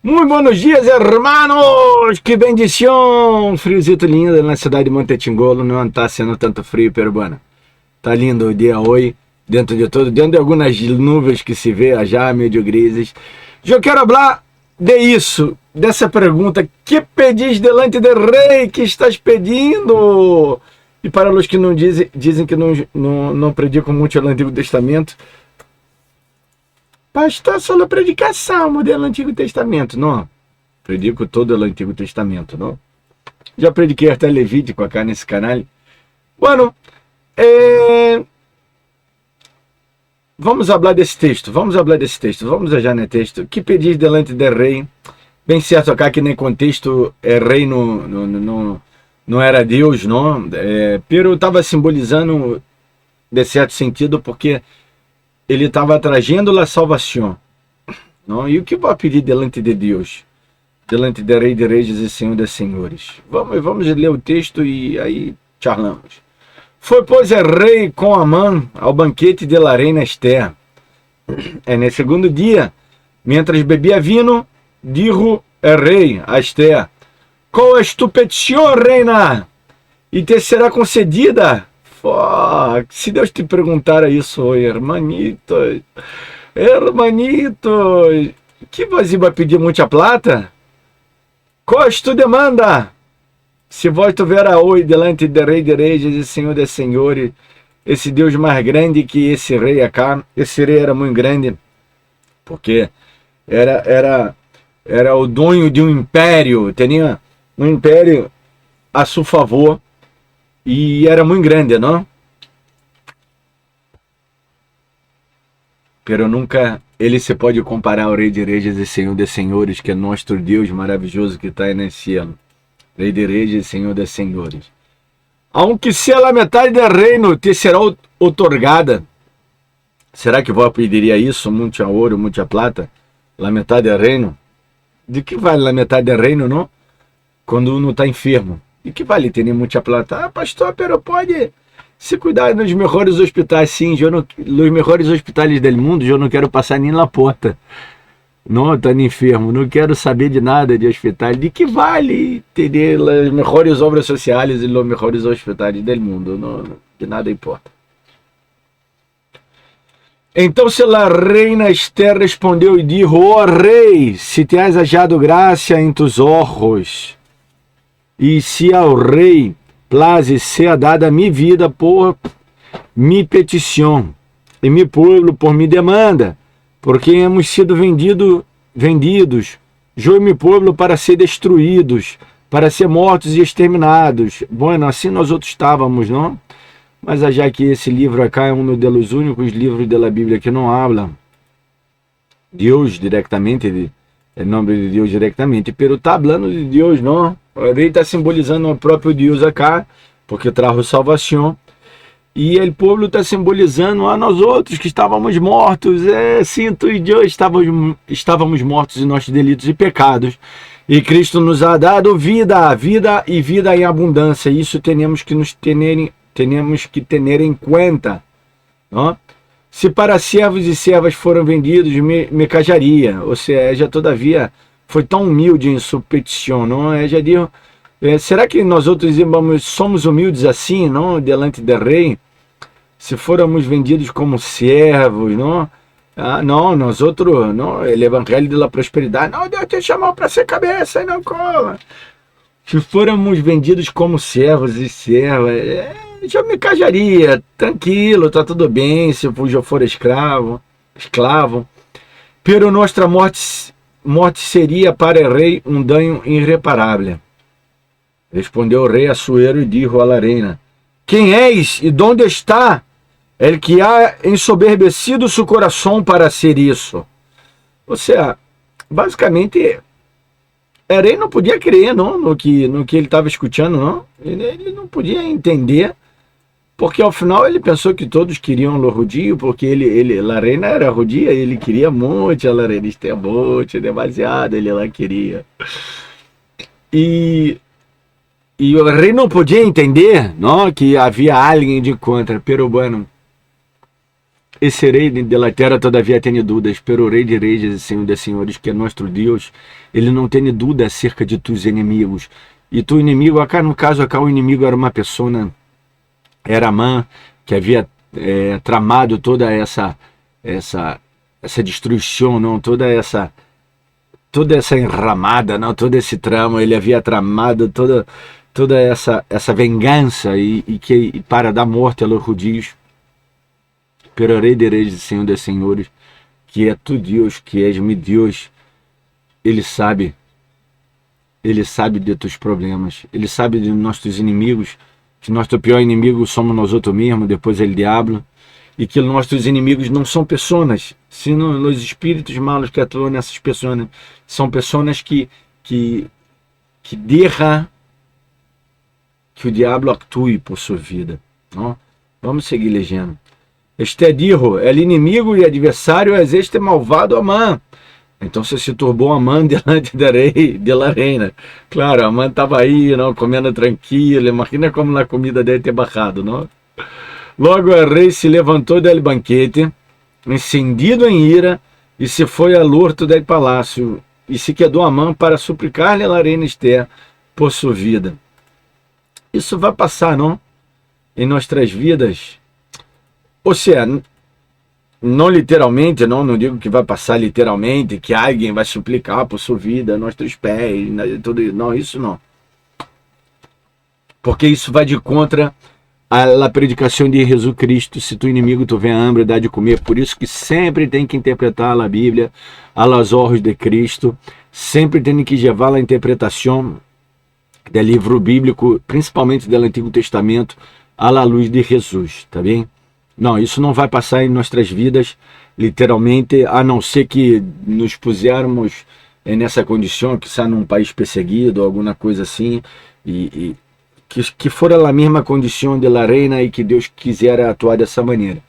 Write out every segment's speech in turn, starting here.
Muy buenos dias, hermanos! Que bendição! Friozito lindo na cidade de Montetingolo, não está sendo tanto frio, pero bueno. Tá lindo o dia hoje, dentro de algumas nuvens que se vê já, meio grises. Eu quero falar de isso, dessa pergunta: que pedis delante do rei? Que estás pedindo? E para os que não dizem que não predicam muito o Antigo Testamento, pastor, só predicação do Antigo Testamento, não. Predico todo o Antigo Testamento, não. Já prediquei até Levítico acá nesse canal. Bueno, vamos falar desse texto, vamos já no texto. Que pedis delante do rei? Bem certo acá que nem contexto rei não era Deus, não. Pero estava simbolizando de certo sentido, porque ele estava trazendo a salvação, não? E o que vai pedir delante de Deus? Delante do Rei de Reis e Senhor dos Senhores. Vamos ler o texto e aí charlamos. Foi, pois, rei com Amã ao banquete de la reina Esther. No segundo dia, mientras bebia vinho, dijo rei a Esther: qual és tu petição, reina? E te será concedida. Se Deus te perguntar isso hoje, hermanito, que você vai pedir muita plata? Qual é a tua demanda? Se vós tiver hoje delante do Rei de Reis e Senhor dos Senhores, esse Deus mais grande que esse rei acá, esse rei era muito grande, porque era o dono de um império, tinha um império a seu favor, e era muito grande, não? Pero nunca ele se pode comparar ao Rei de Reis e Senhor dos Senhores, que é nosso Deus maravilhoso que está aí no céu. Rei de Reis e Senhor dos Senhores. Aunque se a metade do reino te será otorgada. Será que vós pediria isso? Muito ouro, muita plata? A metade do reino? De que vale a metade do reino, não? Quando não está enfermo. E que vale ter muita plata? Ah, pastor, pero pode se cuidar nos melhores hospitais, sim. Nos melhores hospitais do mundo, eu não quero passar nem na porta. Não, estando enfermo. Não quero saber de nada de hospital. De que vale ter as melhores obras sociais e os melhores hospitais do mundo? Não, de nada importa. Então, se a reina Esther respondeu e disse: ó rei, se te has hallado graça em tus ojos, e se ao rei place ser dada mi vida por mi petição, e mi pueblo por mi demanda, porque hemos sido vendidos, eu e mi pueblo para ser destruídos, para ser mortos e exterminados. Bueno, assim nós outros estávamos, não? Mas já que esse livro acá é um dos únicos livros da Bíblia que não habla Deus diretamente, o nome de Deus diretamente, pero está falando de Deus, não? O rei está simbolizando o próprio Deus acá, porque trajo salvação. E o povo está simbolizando a nós outros que estávamos mortos. Sim, tu e eu estávamos mortos em nossos delitos e pecados. E Cristo nos ha dado vida e vida em abundância. Isso temos que ter em conta. Não? Se para servos e servas foram vendidos, me cajaria. Ou seja, todavia, foi tão humilde em sua petição, não? Já digo, será que nós outros somos humildes assim, não? Delante do rei? Se fôramos vendidos como servos, não? Ah, não, nós outros, não? O evangelho da prosperidade, não, Deus te chamou para ser cabeça e não cola. Se fôramos vendidos como servos e servas, eu me cajaria, tranquilo, tá tudo bem, se eu for escravo. Pero nossa morte seria para o rei um dano irreparável. Respondeu o rei Assuero e disse à reina: quem és e onde está el que ha ensoberbecido seu coração para ser isso? Ou seja, basicamente, o rei não podia crer, não, no que ele estava escutando, não. Ele não podia entender, porque ao final ele pensou que todos queriam o judio, porque a reina era judia, ele queria muito, a reina Esther muito, demasiado, ele lá queria. E o rei não podia entender, não, que havia alguém de contra, pero bueno, esse rei de la terra todavia tem dúvidas, pero o rei de reis e senhor de senhores, que é nosso Deus, ele não tem dúvida acerca de tus inimigos. E tu inimigo, acá no caso, acá o inimigo era uma pessoa, era Amã, que havia tramado toda essa destruição, não, toda essa enramada, não, todo esse tramo, ele havia tramado toda essa vingança e para dar morte aos judios, pero rei de reis e senhor de senhores, que é tu Deus, que és meu Deus, ele sabe de teus problemas, ele sabe de nossos inimigos, que nosso pior inimigo somos nós outros mesmos, depois ele diabo, e que nossos inimigos não são pessoas, sino os espíritos malos que atuam nessas pessoas, são pessoas que deixam que o diabo atue por sua vida. Não? Vamos seguir lendo. Este dijo, el inimigo e adversário é este malvado Amã. Então se turbou Amã diante da reina. Claro, Amã estava aí, não, comendo tranquilo. Imagina como a comida deve ter barrado, não? Logo o rei se levantou del banquete, encendido em ira, e se foi al horto del palácio, e se quedou Amã para suplicar-lhe a reina Esther por sua vida. Isso vai passar, não? Em nossas vidas. Ou seja, não literalmente, não digo que vai passar literalmente, que alguém vai suplicar por sua vida, nossos pés, tudo, não, isso não. Porque isso vai de contra a predicação de Jesus Cristo. Se tu inimigo tu vem hambre, dá de comer. Por isso que sempre tem que interpretar a Bíblia a los ojos de Cristo, sempre tem que levar a interpretação do livro bíblico, principalmente do Antigo Testamento, à luz de Jesus, tá bem? Não, isso não vai passar em nossas vidas, literalmente, a não ser que nos pusermos nessa condição, que está num país perseguido, alguma coisa assim, e que for a mesma condição de la reina e que Deus quisera atuar dessa maneira.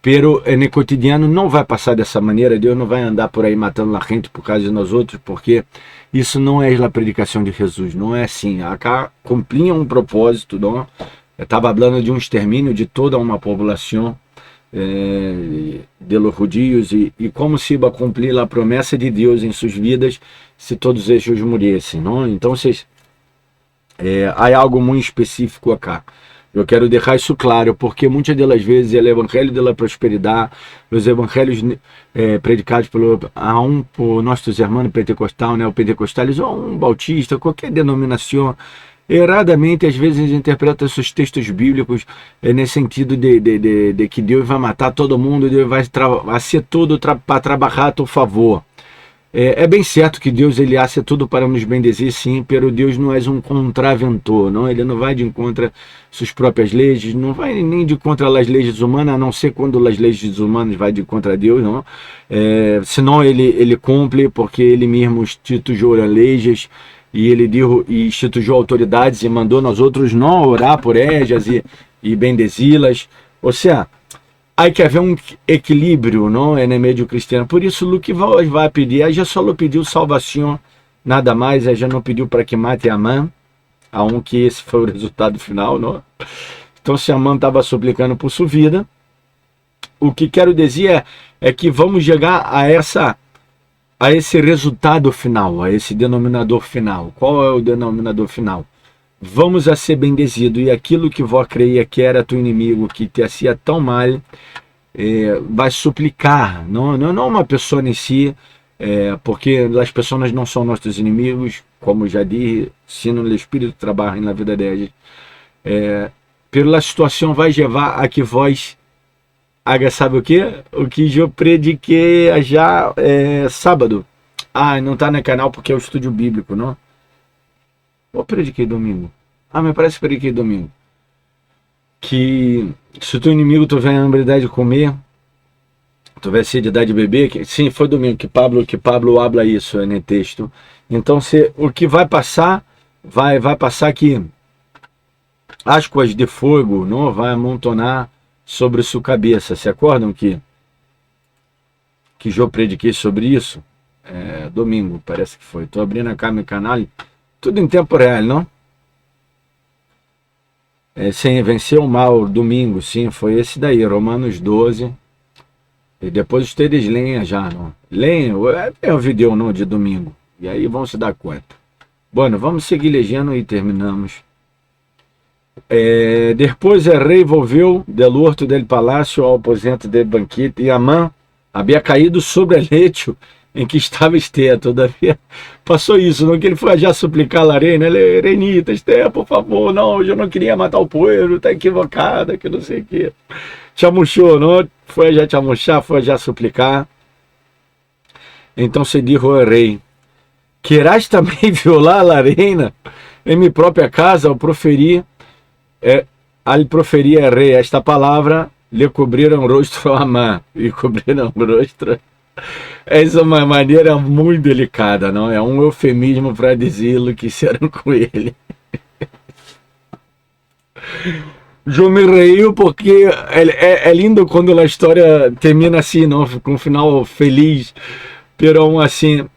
Pero no cotidiano não vai passar dessa maneira, Deus não vai andar por aí matando a gente por causa de nós outros, porque isso não é a predicação de Jesus, não é assim. Acá cumpria um propósito, não? Estava falando de um extermínio de toda uma população de los judios e como se iba a cumprir a promessa de Deus em suas vidas se todos eles morressem, não? Então, há algo muito específico acá. Eu quero deixar isso claro, porque muitas das vezes o evangelho da prosperidade, os evangelhos predicados por nossos irmãos pentecostais, né, o pentecostales ou um bautista, qualquer denominação, erradamente às vezes interpreta esses textos bíblicos nesse sentido de que Deus vai matar todo mundo, Deus vai ser tudo para trabalhar a teu favor. É bem certo que Deus ele hace tudo para nos bendezer, sim, pero Deus não é um contraventor, não? Ele não vai de encontro às suas próprias leis, não vai nem de contra as leis humanas, a não ser quando as leis humanas vai de contra Deus, não? Senão ele cumpre, porque ele mesmo instituiu as leis e ele instituiu autoridades e mandou nós outros não orar por elas e bendezi-las. Ou seja, há que haver um equilíbrio, não é, no meio cristiano. Por isso, o que vai pedir, aí já só pediu salvação, nada mais, aí já não pediu para que mate Amã, que esse foi o resultado final, não? Então, se Amã estava suplicando por sua vida, o que quero dizer é que vamos chegar a esse resultado final, a esse denominador final. Qual é o denominador final? Vamos a ser bendezido, e aquilo que vós creia que era tu inimigo, que te hacía tão mal, vai suplicar, não uma pessoa em si, porque as pessoas não são nossos inimigos, como já disse, sino o Espírito trabalha na vida delas. Pela situação vai levar a que vós haga, sabe o que? O que eu prediquei já sábado. Não está no canal porque é o estúdio bíblico, não? Ou prediquei domingo? Me parece que prediquei domingo. Que se o teu inimigo tiver hambridade de comer, tiver sede de beber, sim, foi domingo que Pablo habla isso no texto. Então, o que vai passar, vai passar que ascuas de fogo não vai amontonar sobre sua cabeça. Se acordam que eu prediquei sobre isso? Domingo, parece que foi. Estou abrindo a meu canal. Tudo em tempo real, não? Sem vencer o mal, domingo, sim, foi esse daí, Romanos 12, E depois ustedes leem já, não? Leem, é o vídeo não de domingo. E aí vão se dar conta. Bueno, vamos seguir lendo e terminamos. Depois o rei volveu del horto del palácio ao aposento del banquete, e Amã havia caído sobre o leito em que estava Esther. Todavia, passou isso, não que ele foi já suplicar a reina, reinita, Esther, por favor, não, eu não queria matar o povo, está equivocada, que não sei o que. Chamuchou, não? Foi já chamuchar, foi já suplicar. Então se dijo ao rei, querás também violar a reina em minha própria casa ao proferir rei esta palavra, lhe cobriram o rosto a Amã, e cobriram o rosto. Essa é uma maneira muito delicada, não? É um eufemismo para dizer o que fizeram com ele. Eu me reí porque é lindo quando a história termina assim, não? Com um final feliz, pero assim,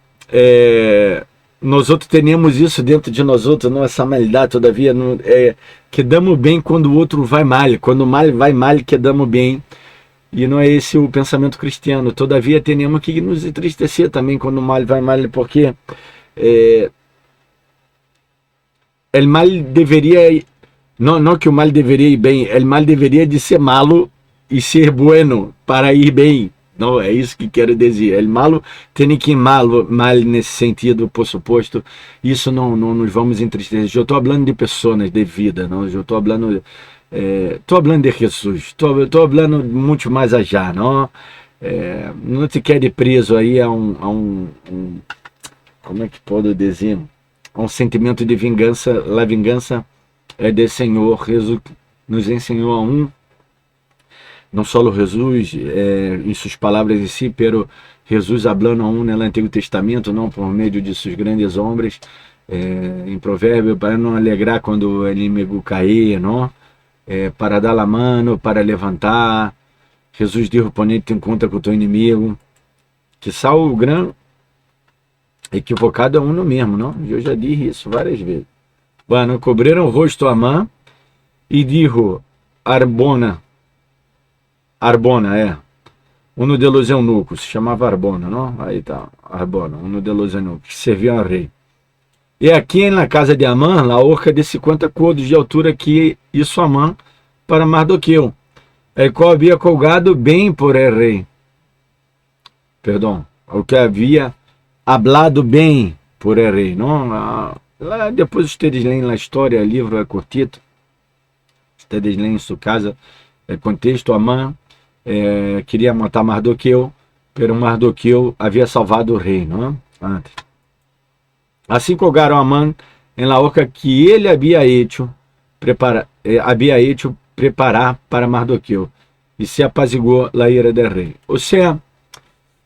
nós outros temos isso dentro de nós outros, não, essa maldade, todavia, não, que damos bem quando o outro vai mal, quando o mal vai mal, que damos bem, e não é esse o pensamento cristiano. Todavia, temos que nos entristecer também quando o mal vai mal, porque o mal deveria, não que o mal deveria ir bem, o mal deveria de ser malo e ser bueno para ir bem. Não, é isso que quero dizer. O malo tem que ir mal nesse sentido, por suposto. Isso não nos vamos entristecer. Eu estou falando de pessoas, de vida. Não? Eu estou falando de Jesus. Estou falando muito mais allá. Não, não te quede preso aí a um como é que posso dizer? A um sentimento de vingança. A vingança é do Senhor. Jesus nos ensinou a não só Jesus em suas palavras em si, pero Jesus hablando a no Antigo Testamento, não por meio de seus grandes homens, em provérbio, para não alegrar quando o inimigo cair, não? Para dar a mano, para levantar. Jesus diz, ponente em conta com o teu inimigo. Que sal o grande equivocado é no mesmo, não? Eu já disse isso várias vezes. Bueno, cobriram o rosto a Amã e dijo, Arbona, um de los eunucos, se chamava Arbona, não? Aí tá, Arbona, um de los eunucos, que servia ao rei. E aqui na casa de Amã, a horca de 50 codos de altura que isso Amã para Mardoqueu, el qual havia colgado bem por el rei. Perdão, o que havia hablado bem por el rei, não? Lá depois vocês leem a história, o livro é curtito, vocês leem em sua casa, contexto, Amã queria matar Mardoqueu, pero Mardoqueu havia salvado o rei, não é? Antes. Assim colgaram Amã em la horca que ele havia hecho preparar para Mardoqueu, e se apaziguou a ira do rei. Ou seja,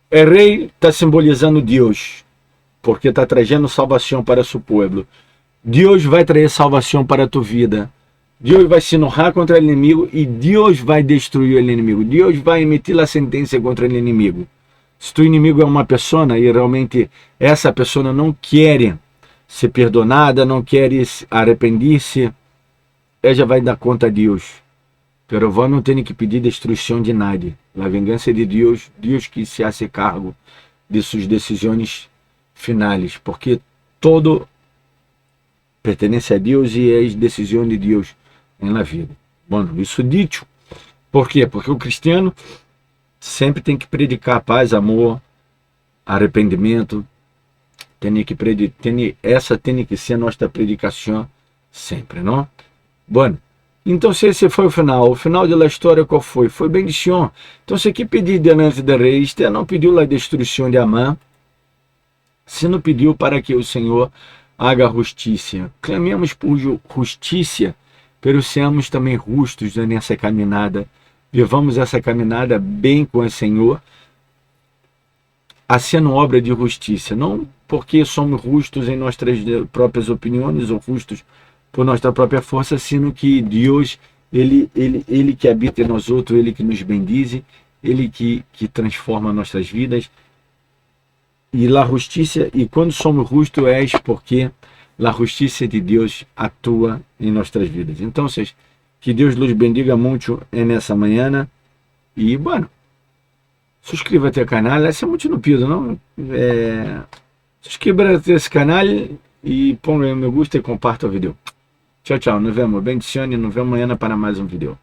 o rei está simbolizando Deus, porque está trazendo salvação para seu povo. Deus vai trazer salvação para a tua vida. Deus vai se enojar contra o inimigo e Deus vai destruir o inimigo. Deus vai emitir a sentença contra o inimigo. Se tu inimigo é uma pessoa e realmente essa pessoa não quer ser perdonada, não quer arrepender-se, ela já vai dar conta a Deus. Pero vós não tem que pedir destruição de nada. A vingança de Deus, Deus que se hace cargo de suas decisões finais, porque todo pertence a Deus e é a decisão de Deus na vida. Bom, isso dito. Por quê? Porque o cristiano sempre tem que predicar paz, amor, arrependimento. Essa tem que ser a nossa predicação sempre, não? Bom, então se esse foi o final da história qual foi? Foi bendição. Então se que pedir diante do rei, Esther não pediu a destruição de Amã, se não pediu para que o Senhor haga justiça. Clamemos por justiça, pero seamos também justos nessa caminhada. Vivamos essa caminhada bem com o Senhor, sendo obra de justiça, não porque somos justos em nossas próprias opiniões ou justos por nossa própria força, sino que Deus, ele que habita em nós outros, ele que nos bendize, ele que transforma nossas vidas. E a justiça, e quando somos justos é porque a justiça de Deus atua em nossas vidas. Então, que Deus nos bendiga muito nessa manhã. E, bueno, suscríbete al canal, hace mucho no pido, ¿no? Suscríbete a esse canal e põe me gusta e comparta o vídeo. Tchau, tchau, nos vemos, bendiciones, nos vemos amanhã para mais um vídeo.